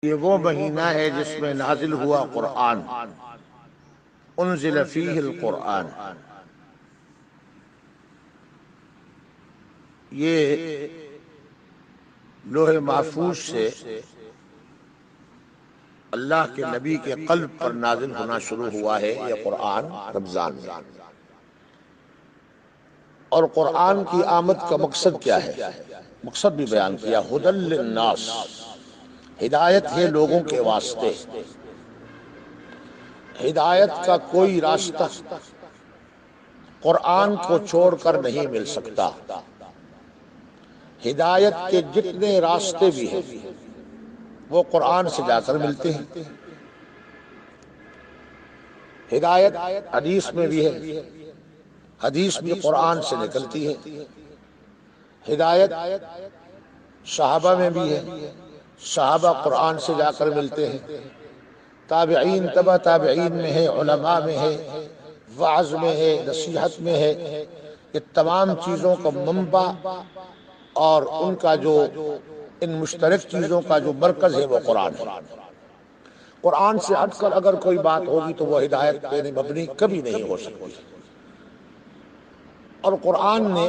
یہ وہ مہینہ ہے جس میں نازل ہوا قرآن، انزل فیہ القرآن۔ یہ لوح محفوظ سے اللہ کے نبی کے قلب پر نازل ہونا شروع ہوا ہے یہ قرآن رمضان میں۔ اور قرآن کی آمد کا مقصد کیا ہے؟ مقصد بھی بیان کیا، ھدی للناس، ہدایت ہے لوگوں کے واسطے۔ ہدایت کا کوئی راستہ قرآن کو چھوڑ کر نہیں مل سکتا۔ ہدایت کے جتنے راستے بھی ہیں وہ قرآن سے جا کر ملتے ہیں۔ ہدایت حدیث میں بھی ہے، حدیث بھی قرآن سے نکلتی ہے۔ ہدایت صحابہ میں بھی ہے، صحابہ قرآن سے جا کر ملتے ہیں۔ تابعین، تبع تابعین میں ہے، علماء میں ہے، وعظ میں ہے، نصیحت میں ہے۔ یہ تمام چیزوں کا منبع اور ان کا جو ان مشترک چیزوں کا جو مرکز ہے وہ قرآن ہے۔ قرآن سے ہٹ کر اگر کوئی بات ہوگی تو وہ ہدایت پہ مبنی کبھی نہیں ہو سکتی۔ اور قرآن نے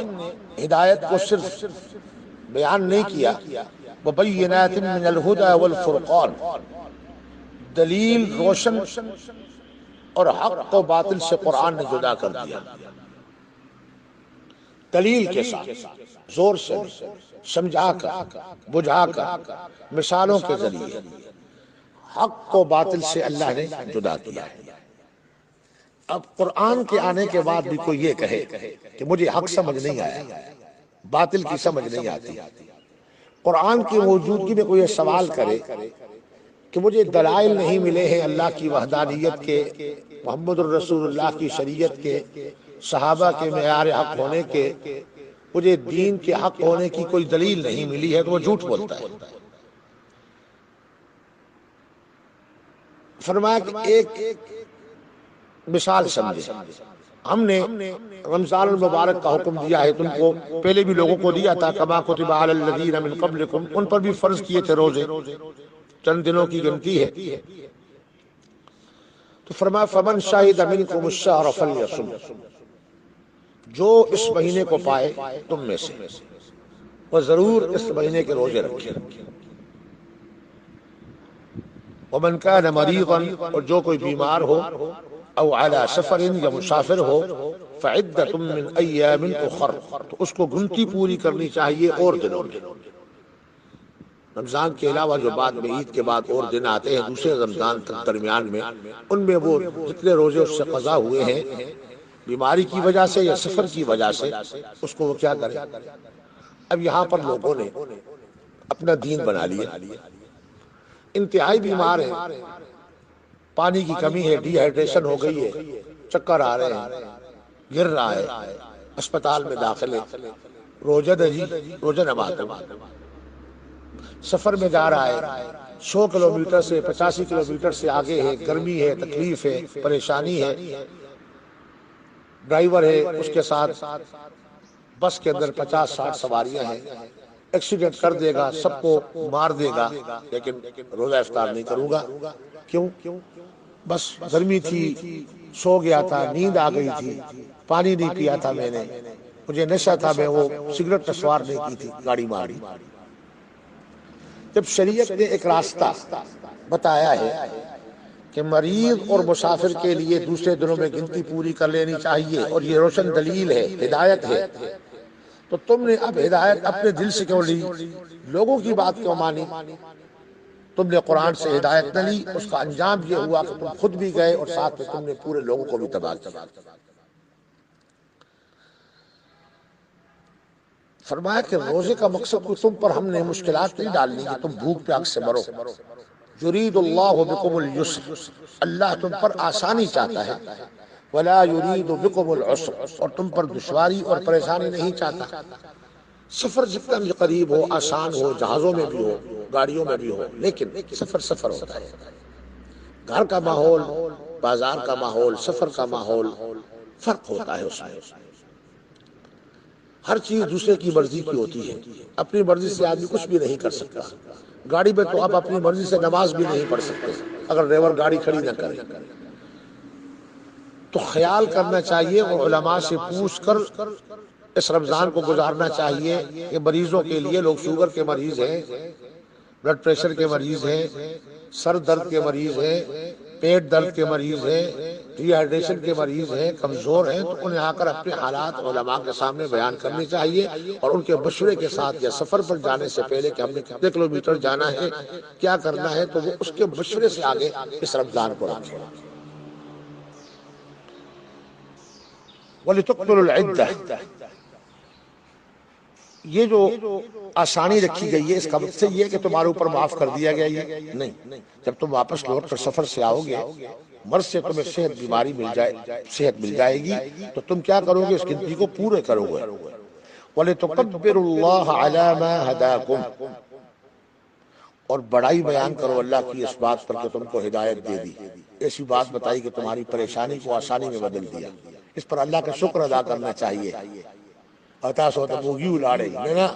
ہدایت کو صرف بیان نہیں کیا، وَبَيِّنَاتٍ مِّنَ الْهُدَى وَالْفُرْقَانِ، دلیل روشن اور حق و باطل سے قرآن نے جدا کر دیا۔ دلیل کے ساتھ، زور سے، سمجھا کر، بجھا کر، مثالوں کے ذریعے حق و باطل سے اللہ نے جدا کیا ہے۔ اب قرآن کے آنے کے بعد بھی کوئی یہ کہے کہ مجھے حق سمجھ نہیں آیا، باطل کی سمجھ نہیں آتی، قرآن کی موجودگی میں کوئی یہ سوال کرے کہ مجھے دلائل نہیں ملے ہیں اللہ کی وحدانیت کے، محمد الرسول اللہ کی شریعت کے، صحابہ کے معیار حق ہونے کے، مجھے دین کے حق ہونے کی کوئی دلیل نہیں ملی ہے، تو وہ جھوٹ بولتا ہے۔ فرمایا کہ ایک مثال سمجھے، ہم نے رمضان المبارک کا حکم دیا ہے، تم کو پہلے بھی لوگوں کو دیا تھا، کما کتب علی الذین من قبلکم، ان پر بھی فرض کیے تھے روزے، چند دنوں کی گنتی ہے۔ تو فرمایا فمن شہد منکم الشہر فلیصم، جو اس مہینے کو پائے تم میں سے وہ ضرور اس مہینے کے روزے رکھے۔ ومن کان مریضا، اور جو کوئی بیمار ہو، او علی سفر، یا مسافر ہو، فعدۃ من ایام اخر، تو اس کو گنتی پوری کرنی چاہیے اور دنوں میں۔ رمضان کے علاوہ جو بعد میں عید کے بعد اور دن آتے ہیں دوسرے رمضان تک درمیان میں، ان میں وہ جتنے روزے اس سے قضا ہوئے ہیں بیماری کی وجہ سے یا سفر کی وجہ سے، اس کو وہ کیا کرے۔ اب یہاں پر لوگوں نے اپنا دین بنا لیا، انتہائی بیمار ہیں، پانی کی کمی ہے، ڈی ہائیڈریشن ہو گئی ہے، چکر آ رہے ہیں، گر رہا ہے، اسپتال میں داخل ہے، روزہ دجی، روزہ نماز، سفر میں جا رہا ہے، 100 کلومیٹر سے 85 کلومیٹر سے آگے ہے، گرمی ہے، تکلیف ہے، پریشانی ہے، ڈرائیور ہے، اس کے ساتھ بس کے اندر 50-60 سواریاں ہیں، ایکسیڈنٹ کر دے گا، سب کو مار دے گا، لیکن روزہ افطار نہیں کروں گا۔ کیوں؟ بس گرمی تھی، سو گیا تھا، نیند آ گئی تھی، پانی نہیں پیا تھا میں نے، مجھے نشہ تھا، میں وہ سگریٹ نسوار نہیں کی تھی، گاڑی ماری۔ جب شریعت نے ایک راستہ بتایا ہے کہ مریض اور مسافر کے لیے دوسرے دنوں میں گنتی پوری کر لینی چاہیے، اور یہ روشن دلیل ہے، ہدایت ہے، تو تم نے اب ہدایت اپنے دل سے کیوں لی؟ لوگوں کی بات کیوں مانی؟ تم نے قرآن سے ہدایت نہ لی، اس کا انجام یہ ہوا کہ تم خود بھی گئے اور ساتھ میں تم نے پورے لوگوں کو بھی تباہ کیا۔ فرمایا کہ روزے کا مقصد کو تم پر ہم نے مشکلات نہیں ڈالنی کہ تم بھوک پیاس سے مرو۔ یرید اللہ بکم الیسر، اللہ تم پر آسانی چاہتا ہے، ولا یرید بکم العسر، اور تم پر دشواری اور پریشانی نہیں چاہتا۔ سفر جتنا بھی قریب ہو، آسان ہو، جہازوں میں بھی ہو، گاڑیوں میں بھی ہو، لیکن سفر سفر ہوتا ہے۔ گھر کا ماحول، بازار کا ماحول، سفر کا ماحول فرق ہوتا ہے، اس میں ہر چیز دوسرے کی مرضی کی ہوتی ہے، اپنی مرضی سے آدمی کچھ بھی نہیں کر سکتا۔ گاڑی میں تو آپ اپنی مرضی سے نماز بھی نہیں پڑھ سکتے اگر ڈرائیور گاڑی کھڑی نہ کرے. تو خیال کرنا چاہیے اور علماء سے پوچھ کر اس رمضان کو گزارنا چاہیے کہ مریضوں کے لیے، لوگ شوگر کے مریض ہیں، بلڈ پریشر کے مریض ہیں، سر درد کے مریض ہیں، پیٹ درد کے مریض ہیں، ڈی ہائیڈریشن کے مریض ہیں، کمزور ہیں، تو انہیں آ کر اپنے حالات علماء کے سامنے بیان کرنے چاہیے اور ان کے مشورے کے ساتھ یا سفر پر جانے سے پہلے کہ ہم نے کتنے کلومیٹر جانا ہے، کیا کرنا ہے، تو وہ اس کے مشورے سے آگے اس رمضان کو رکھیں. وَلِتُكْمِلُوا الْعِدَّةَ، یہ جو آسانی رکھی گئی ہے اس کا مقصد یہ کہ تمہارے اوپر معاف کر دیا گیا یہ نہیں. جب تم واپس لوٹ کر سفر سے آؤ گے، مرض سے تمہیں صحت مل جائے گی تو تم کیا کرو گے؟ اس گنتی کو پورے کرو گے. وَلِتُكَبِّرُوا اللَّهَ عَلَى مَا هَدَاكُمْ، اور بڑائی بیان کرو اللہ کی اس بات پر کہ تم کو ہدایت دے دی، ایسی بات بتائی کہ تمہاری پریشانی کو آسانی میں بدل دیا. اس پر اللہ کا شکر ادا کرنا چاہیے. اتا سو تبوگی الاڑے نا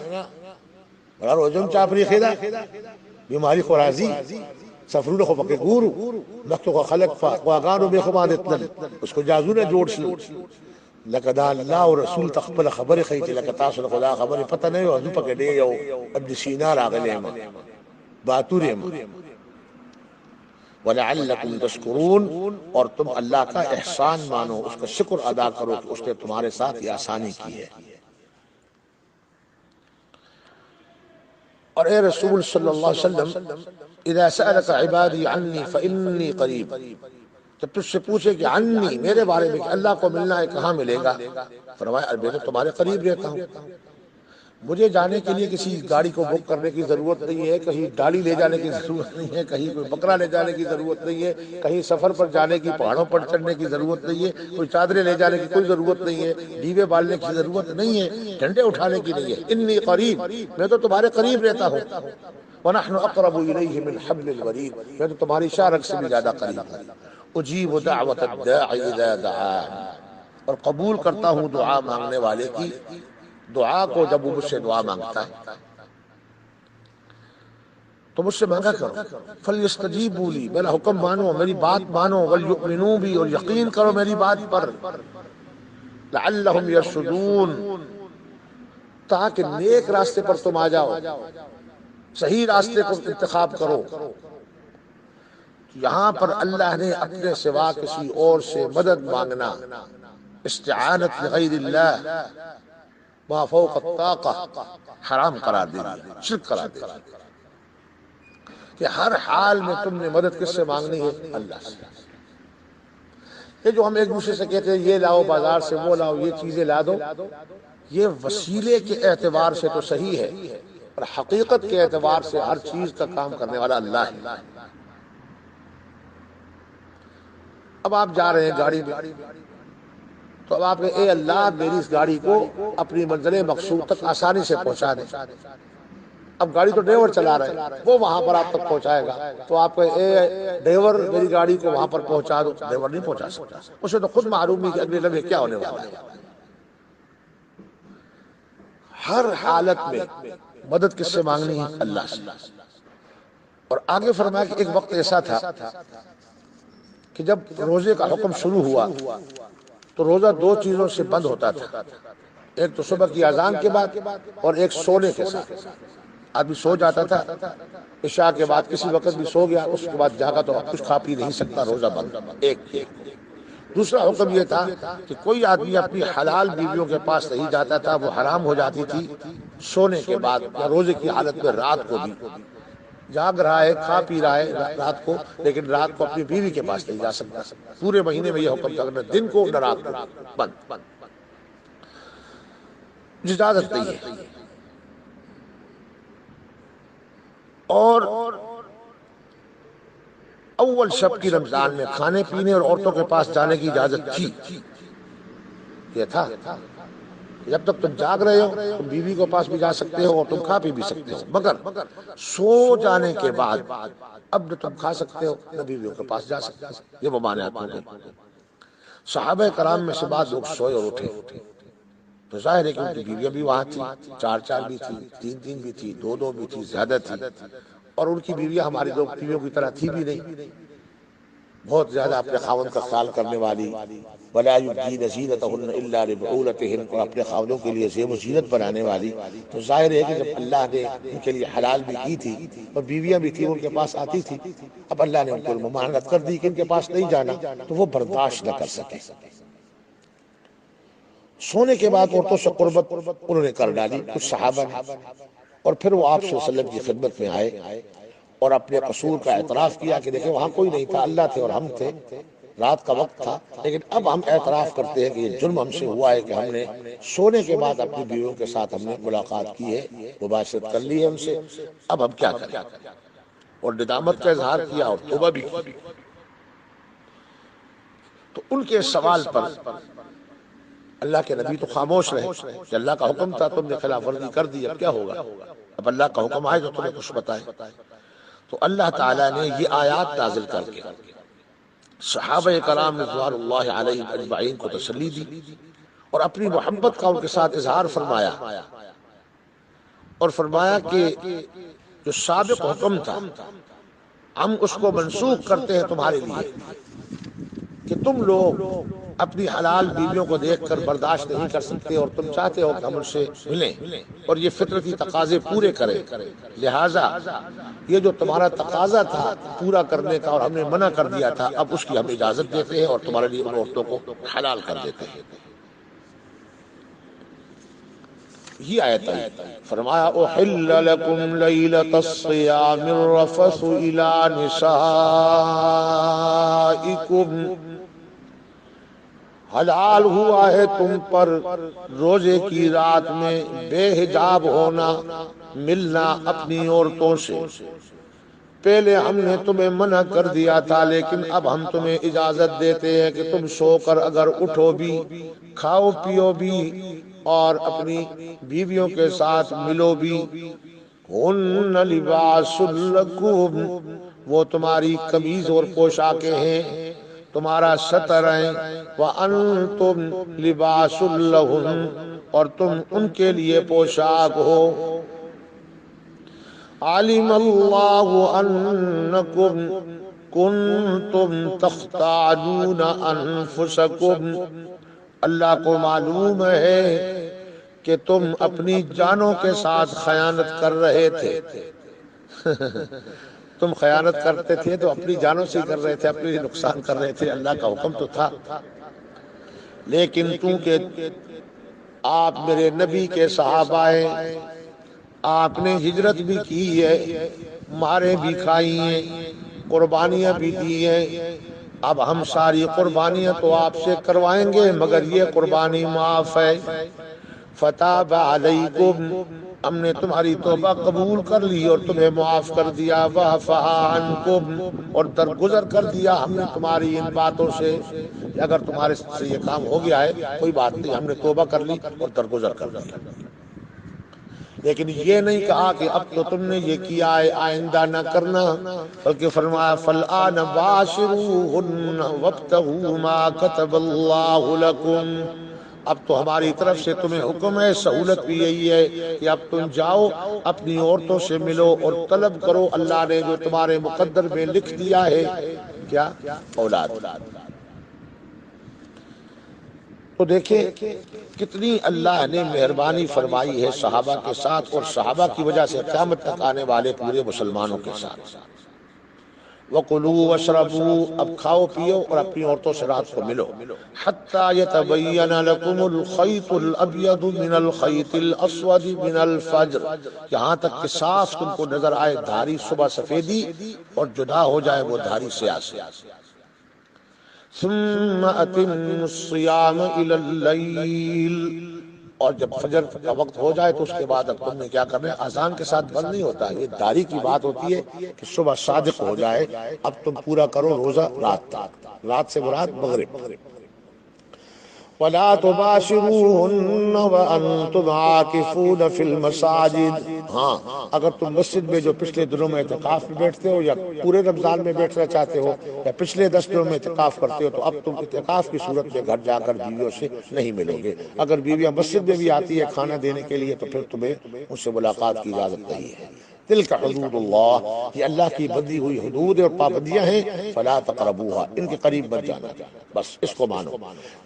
بڑا روزم چاپری خیدا بیماری خورازی سفرون خو پکے گورو لکتو کا خلق فا واغانو بے خبان اتنل اس کو جازو نے جوڑ سلو لکدا اللہ و رسول تقبل خبر خیچی لکتا سو خدا خبر پتہ نہیں ہو حضو پکے دے یو ابن سینا راغلے ما باتوری ما وَلَعَلَّكُمْ تَشْكُرُونَ، اور تم اللہ کا احسان مانو، اس کا شکر ادا کرو کہ اس نے تمہارے ساتھ یہ آسانی کی ہے. اور اے رسول صلی اللہ علیہ وسلم، اذا سألك عبادی عنی فإنی قریب، جب تجھ سے پوچھے کہ عنی میرے بارے میں کہ اللہ کو ملنا ہے کہاں ملے گا، فرمایا میں تو تمہارے قریب رہتا ہوں. مجھے جانے کے لیے کسی گاڑی کو بک کرنے کی ضرورت نہیں ہے، کہیں ڈالی لے جانے کی ضرورت نہیں ہے، کہیں کوئی بکرا لے جانے کی ضرورت نہیں ہے، کہیں سفر پر جانے کی، پہاڑوں پر چڑھنے کی ضرورت نہیں ہے، کوئی چادریں لے جانے کی کوئی ضرورت نہیں ہے، دیوے بالنے کی ضرورت نہیں ہے، ڈنڈے اٹھانے کی نہیں ہے. انی قریب، میں تو تمہارے قریب رہتا ہوں. وَنَحْنُ أَقْرَبُ إِلَيْهِ مِنْ حَبْلِ الْوَرِيدِ، میں تو تمہاری شارک سے بھی زیادہ قریب ہوں. اجیب دعوت الداعِ اذا دعان، اور قبول کرتا ہوں دعا مانگنے والے کی دعا کو جب وہ مجھ سے دعا مانگتا ہے. تو مجھ سے مانگا کرو. فَلْيَسْتَجِيبُوا لِي، میرا حکم مانو، میری بات مانو. وَلْيُؤْمِنُوا بِي، اور یقین کرو میری بات پر. لَعَلَّهُمْ يَرْشُدُونَ، تاکہ نیک راستے پر تم آ جاؤ، صحیح راستے کو انتخاب کرو. یہاں پر اللہ نے اپنے سوا کسی اور سے مدد مانگنا، استعانت غیر اللہ ما فوق الطاقہ، حرام قرار دے دیا، شرک قرار دے دیا کہ ہر حال میں تم نے مدد کس سے مانگنی ہے؟ اللہ سے. یہ جو ہم ایک دوسرے سے کہتے ہیں یہ لاؤ بازار سے، وہ لاؤ، یہ چیزیں لا دو، یہ وسیلے کے اعتبار سے تو صحیح ہے، اور حقیقت کے اعتبار سے ہر چیز کا کام کرنے والا اللہ ہے. اب آپ جا رہے ہیں گاڑی میں، تو اب آپ کہیں اے اللہ میری اس گاڑی کو اپنی منزل مقصود تک آسانی سے پہنچا دیں. اب گاڑی تو ڈرائیور چلا رہے ہیں، وہ وہاں پر آپ تک پہنچائے گا، تو آپ کہیں اے ڈرائیور میری گاڑی کو وہاں پر پہنچا دو. ڈرائیور نہیں پہنچا سکتا، اسے تو خود معلوم ہے کہ اگلے لمحے کیا ہونے والا ہے. ہر حالت میں مدد کس سے مانگنی ہے؟ اللہ سے. اور آگے فرمایا کہ ایک وقت ایسا تھا کہ جب روزے کا حکم شروع ہوا تو روزہ دو چیزوں سے بند ہوتا تھا، ایک تو صبح کی اذان کے بعد اور ایک سونے کے ساتھ. آدمی سو جاتا تھا، عشاء کے بعد کسی وقت بھی سو گیا، اس کے بعد جاگا تو کچھ کھا پی نہیں سکتا، روزہ بند. ایک. دوسرا حکم یہ تھا کہ کوئی آدمی اپنی حلال بیویوں کے پاس نہیں جاتا تھا، وہ حرام ہو جاتی تھی سونے کے بعد یا روزے کی حالت میں. رات کو بھی جاگ رہا ہے، کھا پی رہا ہے رات کو، لیکن رات کو اپنی بیوی کے پاس نہیں جا سکتا. پورے مہینے میں یہ حکم تھا، دن کو نہ رات کو بند، اجازت نہیں ہے. اور اول شب کی رمضان میں کھانے پینے اور عورتوں کے پاس جانے کی اجازت تھی. یہ تھا جب تک تم جاگ رہے ہو تم بیوی کے پاس بھی جا سکتے ہو اور تم کھا پی بھی سکتے ہو، مگر سو جانے کے بعد اب نہ تم کھا سکتے ہو نہ بیویوں کے پاس جا سکتے ہو. یہ ممانعت ہو گئی. صحابہ کرام میں سے بعض لوگ سوئے اور اٹھے تو ظاہر ہے کہ ان کی بیویاں بھی وہاں تھی، چار چار بھی تھی، تین تین بھی تھی، دو دو بھی تھی، زیادہ تھی. اور ان کی بیویاں ہماری لوگ بیویوں کی طرح تھی بھی نہیں، بہت زیادہ اپنے خاوند کا خیال کرنے والی، وَلَا يُبْدِينَ زِينَتَهُنَّ إِلَّا لِبُعُولَتِهِنَّ، اور اپنے خاوندوں کے لیے زیب و زینت بنانے والی۔ تو ظاہر ہے کہ جب اللہ نے ان کے لیے حلال بھی کی تھی اور بیویاں بھی تھی ان کے پاس آتی تھی، اب اللہ نے ان کو ممانعت کر دی کہ ان کے پاس نہیں جانا، تو وہ برداشت نہ کر سکے۔ سونے کے بعد عورتوں سے قربت انہوں نے کر ڈالی کچھ صحابہ نے، اور پھر وہ آپ صلی اللہ علیہ وسلم کی خدمت میں آئے اور اپنے قصور کا اعتراف کیا کہ دیکھیں وہاں کوئی نہیں تھا، اللہ تھے اور ہم تھے، رات کا وقت تھا، لیکن اب ہم اعتراف کرتے ہیں کہ یہ جرم ہم سے ہوا ہے کہ ہم نے سونے کے بعد اپنی بیویوں کے ساتھ ہم نے ملاقات کی ہے، مباشرت کر لی ہے ان سے، اب ہم کیا کریں؟ اور ندامت کا اظہار کیا اور توبہ بھی کی۔ تو ان کے سوال پر اللہ کے نبی تو خاموش رہے کہ اللہ کا حکم تھا، تم نے خلاف ورزی کر دی، اب کیا ہوگا؟ اب اللہ کا حکم آئے تو تمہیں کچھ بتائے۔ تو اللہ تعالیٰ نے یہ آیات نازل کر کے صحابہ کرام رضوان اللہ علیہم اجمعین کو تسلی دی اور اپنی محبت کا ان کے ساتھ اظہار فرمایا، اور فرمایا کہ جو سابق حکم تھا ہم اس کو منسوخ کرتے ہیں تمہارے لیے، کہ تم لوگ اپنی حلال بیویوں کو دیکھ کر برداشت نہیں کر سکتے اور تم چاہتے ہو کہ ہم ان سے ملیں اور یہ فطرتی تقاضے پورے کریں، لہٰذا یہ جو تمہارا تقاضا تھا پورا کرنے کا اور ہم نے منع کر دیا تھا، اب اس کی ہم اجازت دیتے ہیں اور تمہارے لیے ان عورتوں کو حلال کر دیتے ہیں۔ یہ آیت ہے، فرمایا احل لکم لیلۃ الصیام الرفث الی نسائکم، حلال ہوا ہے تم پر روزے کی رات میں بے حجاب ہونا، ملنا اپنی عورتوں سے۔ پہلے ہم نے تمہیں منع کر دیا تھا لیکن اب ہم تمہیں اجازت دیتے ہیں کہ تم سو کر اگر اٹھو بھی، کھاؤ پیو بھی اور اپنی بیویوں کے ساتھ ملو بھی۔ ہن لباس لکم، وہ تمہاری قمیض اور پوشاکیں ہیں، تمہارا ستر ہیں، وَأَنْتُمْ لِبَاسٌ لَهُنْ، اور تم ان کے لیے پوشاک ہو۔ عَلِمَ اللَّهُ أَنَّكُمْ كُنْتُمْ تَخْتَانُونَ أَنفُسَكُمْ، اللہ کو معلوم ہے کہ تم اپنی جانوں کے ساتھ خیانت کر رہے تھے۔ تم خیانت کرتے تھے تو اپنی جانوں سے کر رہے تھے، اپنے لیے نقصان کر رہے تھے، اللہ کا حکم تو تھا، لیکن چونکہ آپ میرے نبی کے صحابہ ہیں، آپ نے ہجرت بھی کی ہے، مارے بھی کھائی ہیں، قربانیاں بھی دی ہیں، اب ہم ساری قربانیاں تو آپ سے کروائیں گے مگر یہ قربانی معاف ہے۔ فتاب علیکم، ہم نے تمہاری توبہ قبول کر لی اور تمہیں معاف کر دیا، وعفا عنکم، اور درگزر کر دیا ہم نے تمہاری ان باتوں سے، اگر تمہارے سے یہ کام ہو گیا ہے کوئی بات نہیں، ہم نے توبہ کر لی اور درگزر کر دیا۔ لیکن یہ نہیں کہا کہ اب تو تم نے یہ کیا ہے آئندہ نہ کرنا، بلکہ فرمایا فالآن باشروہن وابتغوا ما كتب اللہ لکم، اب تو ہماری طرف سے تمہیں حکم ہے، سہولت بھی یہی ہے کہ اب تم جاؤ اپنی عورتوں سے ملو اور طلب کرو اللہ نے جو تمہارے مقدر میں لکھ دیا ہے، کیا؟ اولاد۔ تو دیکھیں کتنی اللہ نے مہربانی فرمائی ہے صحابہ کے ساتھ اور صحابہ کی وجہ سے قیامت تک آنے والے پورے مسلمانوں کے ساتھ۔ وَقُلُوا وَاشْرَبُوا، اب کھاؤ پیو اور اپنی عورتوں سے رات کو ملو، حَتَّى يَتَبَيَّنَ لَكُمُ الْخَيْطُ الْأَبْيَضُ مِنَ الْخَيْطِ الْأَسْوَدِ مِنَ الْفَجْرِ، یہاں تک کہ صاف تم کو نظر آئے دھاری صبح سفیدی اور جدا ہو جائے وہ دھاری سیاہ سے۔ ثم اتم الصیام الی اللیل، اور جب فجر کا وقت ہو جائے تو اس کے بعد اب تم نے کیا کرنا ہے، اذان کے ساتھ بند نہیں ہوتا، یہ داری کی بات ہوتی ہے کہ صبح صادق ہو جائے، اب تم پورا کرو روزہ رات تک، رات سے مراد مغرب۔ وَلَا تُبَاشِرُوهُنَّ وَأَنْتُمْ عَاكِفُونَ فِي الْمَسَاجِدِ، ہاں اگر تم مسجد میں جو پچھلے دنوں میں اعتکاف میں بیٹھتے ہو یا پورے رمضان میں بیٹھنا چاہتے ہو یا پچھلے 10 دنوں میں اعتکاف کرتے ہو تو اب تم اعتکاف کی صورت میں گھر جا کر بیویوں سے نہیں ملو گے۔ اگر بیویاں مسجد میں بھی آتی ہے کھانا دینے کے لیے تو پھر تمہیں ان سے ملاقات کی اجازت نہیں ہے۔ تلک حدود اللہ، یہ اللہ کی بندی ہوئی حدود اور پابندیاں ہیں، فلا تقربوها، ان کے قریب مت جانا، بس اس کو مانو۔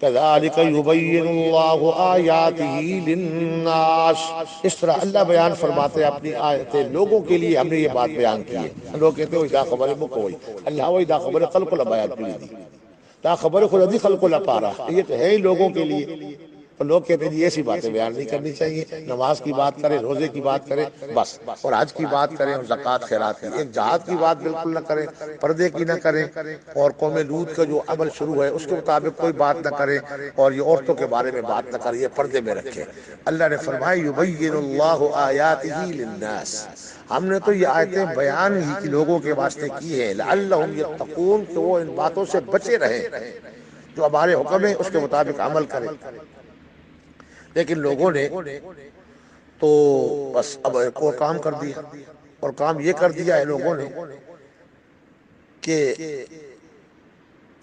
کذالک یبین اللہ آیاتہ للناس، اس طرح اللہ بیان فرماتے ہیں اپنی آیتیں لوگوں کے لیے، ہم نے یہ بات بیان کی ہے۔ لوگ کہتے ہیں دا خبر مکو ہوئی، اللہ وہی دا خبر خلق العباد دی، دا خبر خود دی خلق العبارہ، یہ تو ہے ہی لوگوں کے لیے۔ تو لوگ کہتے ہیں ایسی باتیں بیان نہیں کرنی چاہیے، نماز کی بات کریں، روزے کی بات کریں بس، اور حج کی بات کریں اور زکوٰۃ خیرات کی، ایک جہاد کی بات بالکل نہ کریں، پردے کی نہ کریں، اور قوم لوط کا جو عمل شروع ہے اس کے مطابق کوئی بات نہ کریں، اور یہ عورتوں کے بارے میں بات نہ کریں، یہ پردے میں رکھیں۔ اللہ نے فرمایا یبین اللہ آیاتہ للناس، ہم نے تو یہ آیتیں بیان ہی کی لوگوں کے واسطے کی ہے، لعلہم یتقون، کہ وہ ان باتوں سے بچے رہیں، جو ہمارے حکم ہے اس کے مطابق عمل کریں۔ لیکن لوگوں نے تو بس اب ایک اور کام کر دیا، اور کام یہ کر دیا ہے لوگوں نے کہ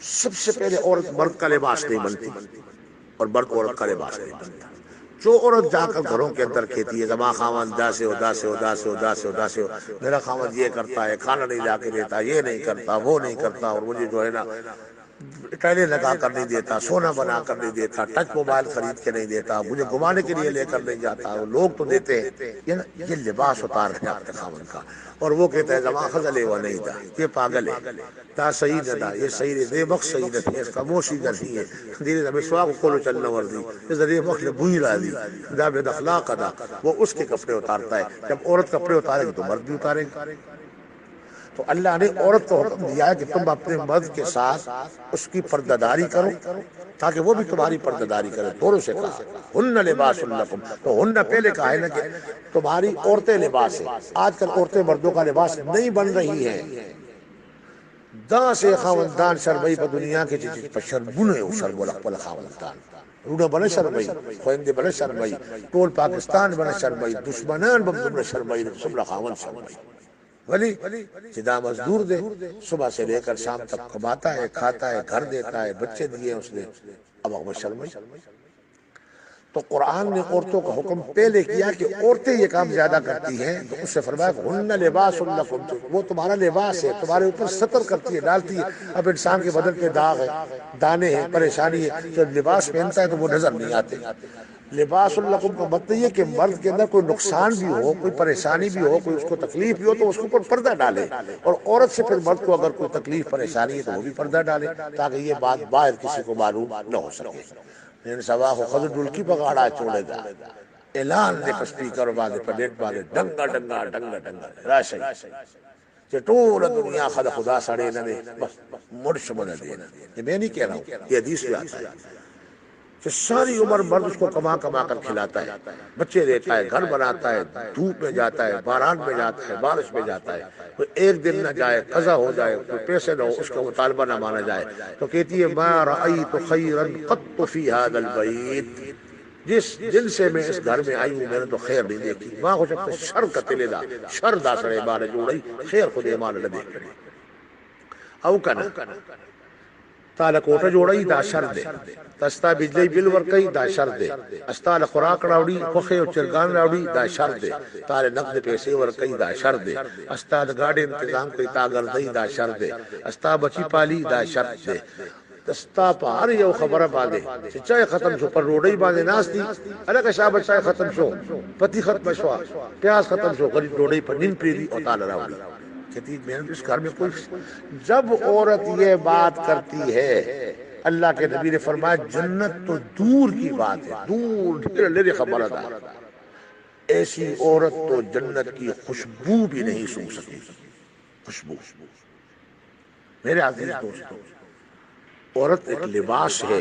سب سے پہلے عورت مرد کا لباس نہیں بنتی، اور مرد عورت کا لباس نہیں بنتا۔ جو عورت جا کر گھروں کے اندر کہتی ہے زما خاوند دا سے ہو، دا سے ہو، دا سے ہو، دا سے ہو، دا سے ہو، میرا خاوند یہ کرتا ہے، کھانا نہیں لا کے دیتا، یہ نہیں کرتا، وہ نہیں کرتا، اور مجھے جو ہے نا ٹائلیں لگا کر نہیں دیتا، سونا بنا کر نہیں دیتا، ٹچ موبائل خرید کے نہیں دیتا، مجھے گھمانے کے لیے لے کر نہیں جاتا، وہ لوگ تو دیتے ہیں، یہ لباس اتار رہے ہیں اپنے خاوند کا، اور وہ کہتا ہے زما خزلے و نہیں دا، یہ پاگل ہے، دا صحیح نہ دا، یہ صحیح نہیں، دے مخ صحیح نہیں ہے، اس کا موشی نہیں ہے، دینے دا مسواق کولو چلنا وردی، اس دے مخ نے بوئی را دی، دا بے اخلاق دا، وہ اس کے کپڑے اتارتا ہے۔ جب عورت کپڑے اتارے گی تو مرد بھی اتارے گا۔ تو اللہ نے عورت کو حکم دیا ہے کہ تم اپنے مرد کے ساتھ اس کی پردہ داری کرو تاکہ وہ بھی تمہاری پردہ داری کرے۔ دونوں سے کہا ہن لباس لکم، تو ہن پہلے کہا ہے نا کہ تمہاری عورتیں لباس ہیں۔ آج کل عورتیں مردوں کا لباس نہیں بن رہی ہیں۔ دا سے خاوندان شرمئی پا دنیا کے چیز پا شرمونه او شرمولق پا خاوندان رونا بنا شرمئی، خوینده بنا شرمئی، طول پاکستان بنا شرمئی، دشمنان بنا شرمئی، سمرا خاوند شرمئی۔ ولی جدا مزدور دے، صبح سے لے کر شام تک کماتا ہے، کھاتا ہے، گھر دیتا ہے، بچے دیے اس نے، اب اقبر شرمئی۔ تو قرآن نے عورتوں کا حکم پہلے کیا کہ عورتیں یہ کام زیادہ کرتی ہیں، تو اس سے فرمایا کہ ہن لباس لکم، وہ تمہارا لباس ہے، تمہارے اوپر ستر کرتی ہے، ڈالتی ہے۔ اب انسان کے بدن پہ داغ ہے، دانے ہیں، پریشانی ہے، جب لباس پہنتا ہے تو وہ نظر نہیں آتے۔ لباس لکم کا مطلب یہ کہ مرد کے اندر کوئی نقصان بھی ہو، کوئی پریشانی بھی ہو، کوئی اس کو تکلیف بھی ہو تو اس کے اوپر پردہ ڈالے، اور عورت سے پھر مرد کو اگر کوئی تکلیف پریشانی ہے تو وہ بھی پردہ ڈالے، تاکہ یہ بات باہر کسی کو معلوم نہ ہو سکے۔ لیکن سوا کو خضر ڈلکی پگاڑا چوڑے دا اعلان دے پر سپیکر والے پر نیٹ والے ڈنگا ڈنگا ڈنگا ڈنگا راشی کہ طول دنیا خدا سڑے نہ دے بس مرش بنا دینا۔ یہ میں نہیں کہہ رہا ہوں، یہ حدیث میں آتا ہے کہ ساری عمر مرد اس کو کما کما کر کھلاتا ہے، بچے دیتا ہے، گھر بناتا ہے، دھوپ میں جاتا ہے، باران میں جاتا ہے، بارش میں جاتا ہے، کوئی ایک دن نہ جائے، قضا ہو جائے، کوئی پیسے نہ ہو، اس کا مطالبہ نہ مانا جائے، تو کہتی ہے ما رأیت خیرا قط فی هذا البیت، جس دن سے میں اس گھر میں آئی ہوں میں نے تو خیر نہیں دیکھی۔ ماں کو جب شر کا تلے دا شر دا سڑے بارے جوڑی خیر خود ایمان نہ دیکھ او کنا تالا کوٹا جوڑائی دا شر دے، تستا بجلی بل ورکئی دا شر دے، استال خوراک راوڑی خوخے و چرگان راوڑی دا شر دے، تالے نقد پیسے ورکئی دا شر دے، استاد گاڑی انتظام کوئی تاگر دئی دا شر دے، استا بچی پالی دا شر دے، تستا پار یو خبر باندے چائے ختم شو پر روڑی باندے ناس دی الگ شاب چائے ختم شو پتی ختم شو پیاز ختم شو غریب روڑی پر نین پریدی اور تال راوڑی کہتی میں اس گھر میں کوئی۔ جب عورت یہ بات کرتی ہے اللہ کے نبی نے فرمایا جنت تو دور کی بات ہے، دور ڈھیر لے خبر ادا، ایسی عورت تو جنت کی خوشبو بھی نہیں سونگ سکتی۔ خوشبو میرے عزیز دوستوں، عورت ایک لباس ہے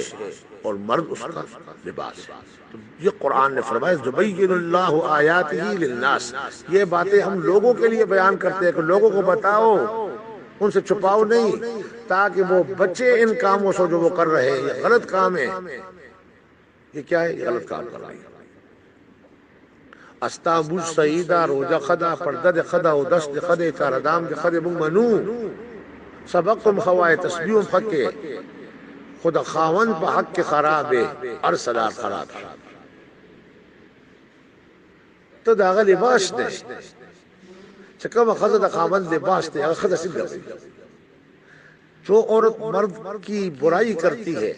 اور مرد اس کا لباس ہے۔ تو یہ قرآن نے فرمایا زبین اللہ آیاتہ للناس، یہ باتیں ہم لوگوں کے لیے بیان کرتے ہیں کہ لوگوں کو بتاؤ، ان سے چھپاؤ نہیں، تاکہ وہ بچے ان کاموں سے جو وہ کر رہے ہیں، یہ غلط کام ہے۔ یہ کیا ہے؟ یہ غلط کام کر رہے ہیں۔ استابوز سعیدہ روجہ خدا پردد خدا و دست خدے چاردام کے خدے منو سبقتم خوائے تسبیح پھکے خدا خاون پا حق کے خرابے ارسلار خراب تو داغا لباس دے چکم خزد خامند لباس تے اگر خزد سنگا ہوئی جو عورت مرد کی برائی کرتی ہے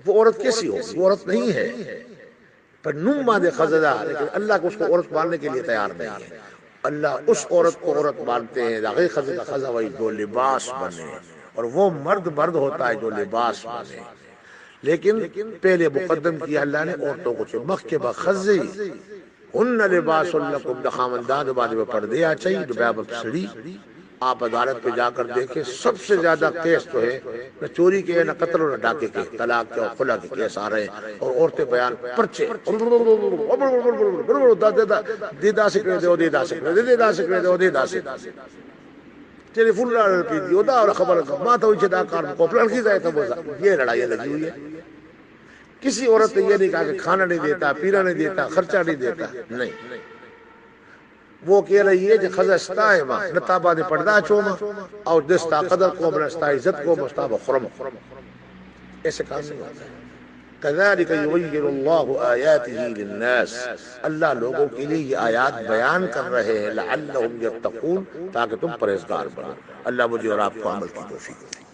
وہ عورت کیسی ہوگی؟ وہ عورت نہیں ہے، پر نما دے خزدہ، لیکن اللہ کو اس کو عورت ماننے کے لیے تیار نہیں ہے۔ اللہ اس عورت کو عورت مانتے ہیں لاغی خزدہ خزہ وہی جو لباس بنے، اور وہ مرد ہوتا ہے جو لباس بنے۔ لیکن پہلے مقدم کیا اللہ نے عورتوں کو چھے مخ کے بخزی ان لباس لکم دخامندان بعد میں پردے چاہیے جو بیاب سڑی۔ آپ عدالت پہ جا کر دیکھیں سب سے زیادہ کیس تو ہے نہ چوری کے نہ قتل نہ ڈاکے کے، طلاق کے اور خلا کے کیس آ رہے ہیں، اور عورتیں بیان پرچے دیدہ سکرے دے دیدہ سکرے دے دیدہ سکرے دے دیدہ سکرے دے تیری فل لڑ پی دیو دا اور خبر ماتا ہوئی چھتا کار کو لڑکی جائے تھا بوزا۔ یہ لڑائی لگی ہوئی ہے۔ کسی عورت نے یہ نہیں کہا کہ کھانا نہیں دیتا، پینا نہیں دیتا، خرچہ نہیں دیتا، نہیں، وہ کہہ رہی ہے کہ خزہ استا ہے ماں نتابہ نے پردہ چوما اور دستا قدر کو منستا عزت کو مستابہ خرم، ایسے کام نہیں ہوتا ہے۔ كذلك يبين الله آياته للناس، اللہ لوگوں کے لیے یہ آیات بیان کر رہے ہیں لعلهم يتقون، تاکہ تم پرہیزگار بنو۔ اللہ مجھے اور آپ کو عمل کی توفیق دے۔